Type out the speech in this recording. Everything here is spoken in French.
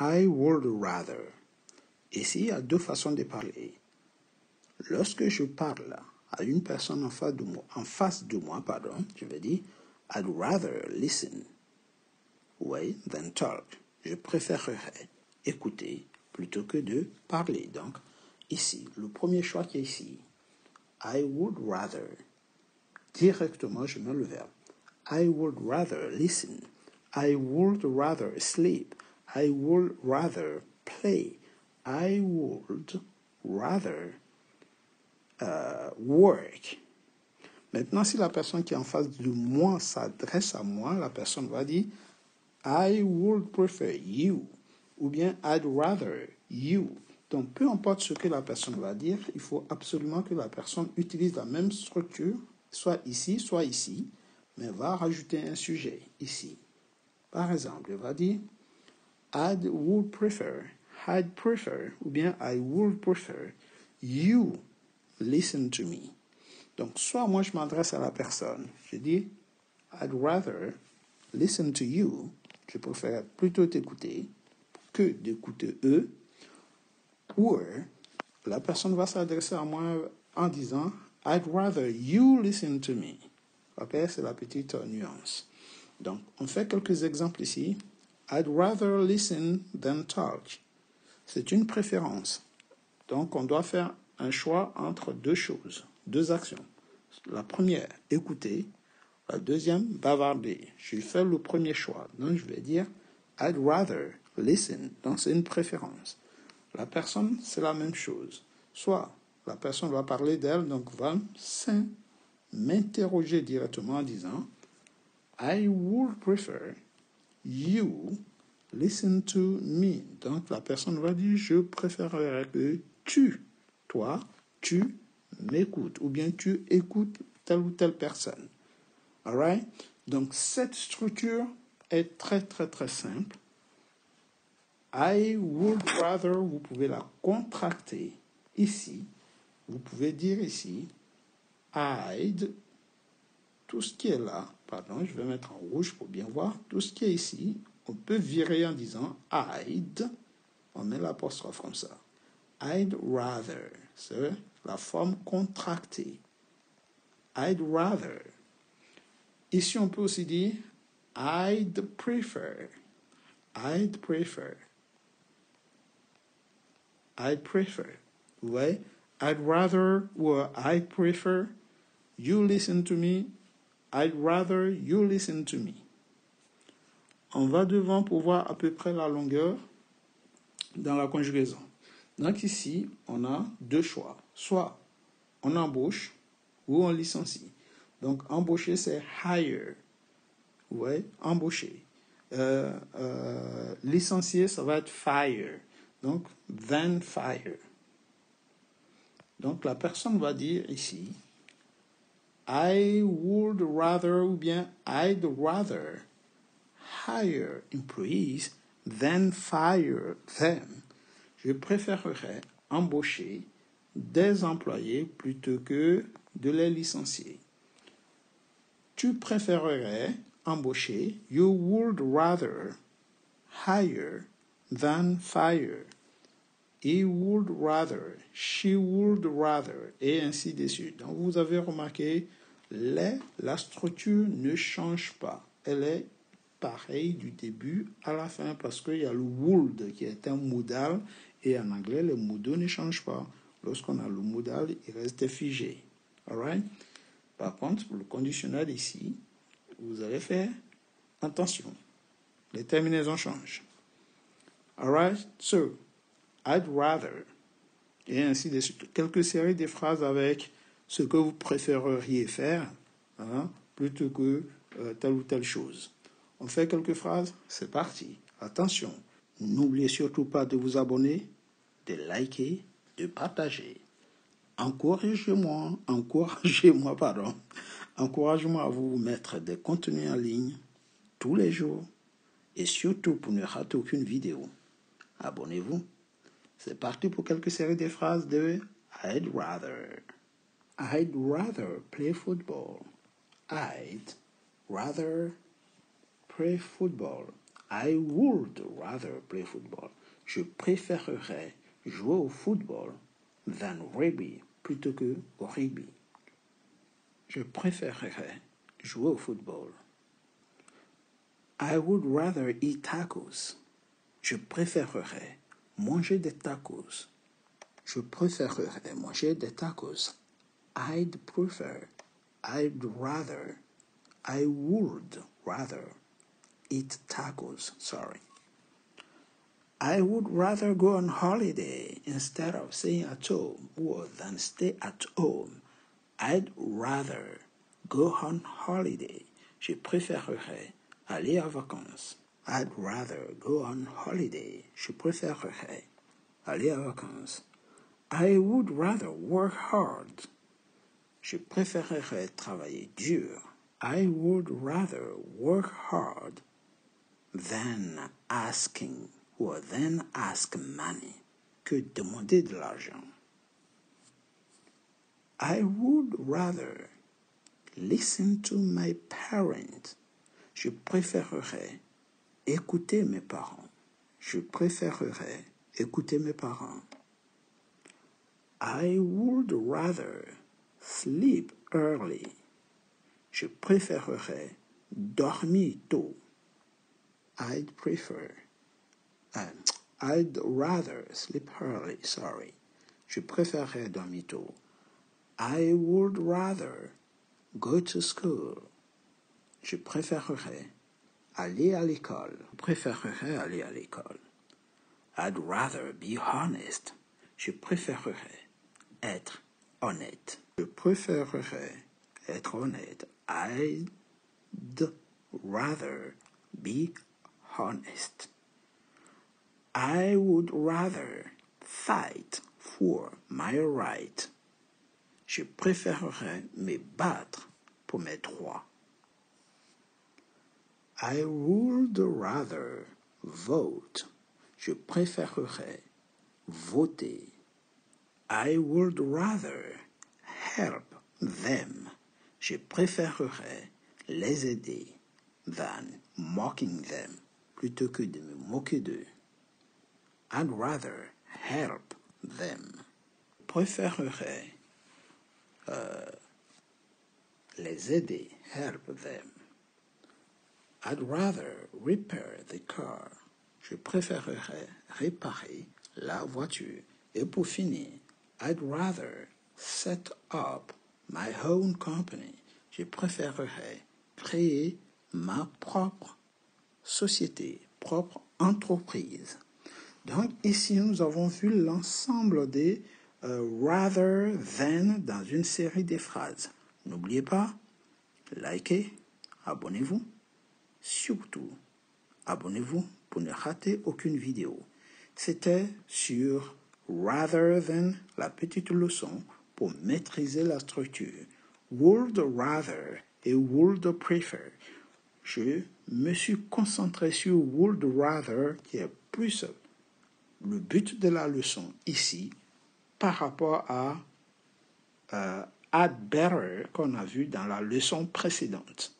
I would rather. Ici, il y a deux façons de parler. Lorsque je parle à une personne en face de moi, je vais dire I'd rather listen than talk. Je préférerais écouter plutôt que de parler. Donc, ici, le premier choix qui est ici, I would rather. Directement, je mets le verbe. I would rather listen. I would rather sleep. I would rather play. I would rather work. Maintenant, si la personne qui est en face de moi s'adresse à moi, la personne va dire I would prefer you ou bien I'd rather you. Donc, peu importe ce que la personne va dire, il faut absolument que la personne utilise la même structure, soit ici, mais va rajouter un sujet ici. Par exemple, elle va dire I'd prefer ou bien I would prefer you listen to me. Donc, soit moi je m'adresse à la personne, je dis I'd rather listen to you, je préfère plutôt t'écouter que d'écouter eux, ou la personne va s'adresser à moi en disant I'd rather you listen to me. Ok, c'est la petite nuance. Donc, on fait quelques exemples ici. I'd rather listen than talk. C'est une préférence. Donc, on doit faire un choix entre deux choses, deux actions. La première, écouter. La deuxième, bavarder. Je fais le premier choix. Donc, je vais dire I'd rather listen. Donc, c'est une préférence. La personne, c'est la même chose. Soit la personne va parler d'elle, donc va m'interroger directement en disant I would prefer you listen to me. Donc, la personne va dire je préférerais que toi, tu m'écoutes ou bien tu écoutes telle ou telle personne. Alright? Donc, cette structure est très, très, très simple. I would rather, vous pouvez la contracter ici. Vous pouvez dire ici I'd, tout ce qui est là, je vais mettre en rouge pour bien voir, tout ce qui est ici, on peut virer en disant I'd, on met l'apostrophe comme ça. I'd rather, c'est la forme contractée. I'd rather. Ici, on peut aussi dire I'd prefer. I'd prefer. I'd prefer. Vous voyez? I'd rather ou I'd prefer. You listen to me. I'd rather you listen to me. On va devant pour voir à peu près la longueur dans la conjugaison. Donc ici, on a deux choix. Soit on embauche ou on licencie. Donc embaucher, c'est hire. Ouais, embaucher. Licencier, ça va être fire. Donc, then fire. Donc, la personne va dire ici, I would rather ou bien I'd rather hire employees than fire them. Je préférerais embaucher des employés plutôt que de les licencier. Tu préférerais embaucher, you would rather hire than fire. He would rather, she would rather, et ainsi de suite. Donc, vous avez remarqué, la structure ne change pas. Elle est pareille du début à la fin parce qu'il y a le would qui est un modal et en anglais, les modaux ne changent pas. Lorsqu'on a le modal, il reste figé. Alright? Par contre, pour le conditionnel ici, vous allez faire attention. Les terminaisons changent. Alright? So, I'd rather, et ainsi de suite. Quelques séries de phrases avec ce que vous préféreriez faire, plutôt que telle ou telle chose. On fait quelques phrases, c'est parti. Attention, n'oubliez surtout pas de vous abonner, de liker, de partager. Encouragez-moi à vous mettre des contenus en ligne tous les jours et surtout pour ne rater aucune vidéo. Abonnez-vous. C'est parti pour quelques séries de phrases de I'd rather. I'd rather play football. I'd rather play football. I would rather play football. Je préférerais jouer au football than rugby plutôt que au rugby. Je préférerais jouer au football. I would rather eat tacos. Je préférerais manger des tacos. Je préférerais manger des tacos. I'd prefer, I'd rather, I would rather eat tacos, sorry. I would rather go on holiday instead of staying at home or than stay at home. I'd rather go on holiday. Je préférerais aller en vacances. I'd rather go on holiday. Je préférerais aller en vacances. I would rather work hard. Je préférerais travailler dur. I would rather work hard than asking or than ask money que demander de l'argent. I would rather listen to my parents. Je préférerais écouter mes parents. Je préférerais écouter mes parents. I would rather sleep early. Je préférerais dormir tôt. I'd rather sleep early, sorry. Je préférerais dormir tôt. I would rather go to school. Je préférerais aller à l'école. Je préférerais aller à l'école. I'd rather be honest. Je préférerais être honnête. Je préférerais être honnête. I'd rather be honest. I would rather fight for my right. Je préférerais me battre pour mes droits. I would rather vote. Je préférerais voter. I would rather help them. Je préférerais les aider than mocking them, plutôt que de me moquer d'eux. I'd rather help them. Je préférerais les aider, help them. I'd rather repair the car. Je préférerais réparer la voiture. Et pour finir, I'd rather set up my own company. Je préférerais créer ma propre société, propre entreprise. Donc ici, nous avons vu l'ensemble des rather than dans une série de phrases. N'oubliez pas, likez, abonnez-vous. Surtout, abonnez-vous pour ne rater aucune vidéo. C'était sur rather than, la petite leçon pour maîtriser la structure. Would rather et would prefer. Je me suis concentré sur would rather qui est plus le but de la leçon ici par rapport à had better qu'on a vu dans la leçon précédente.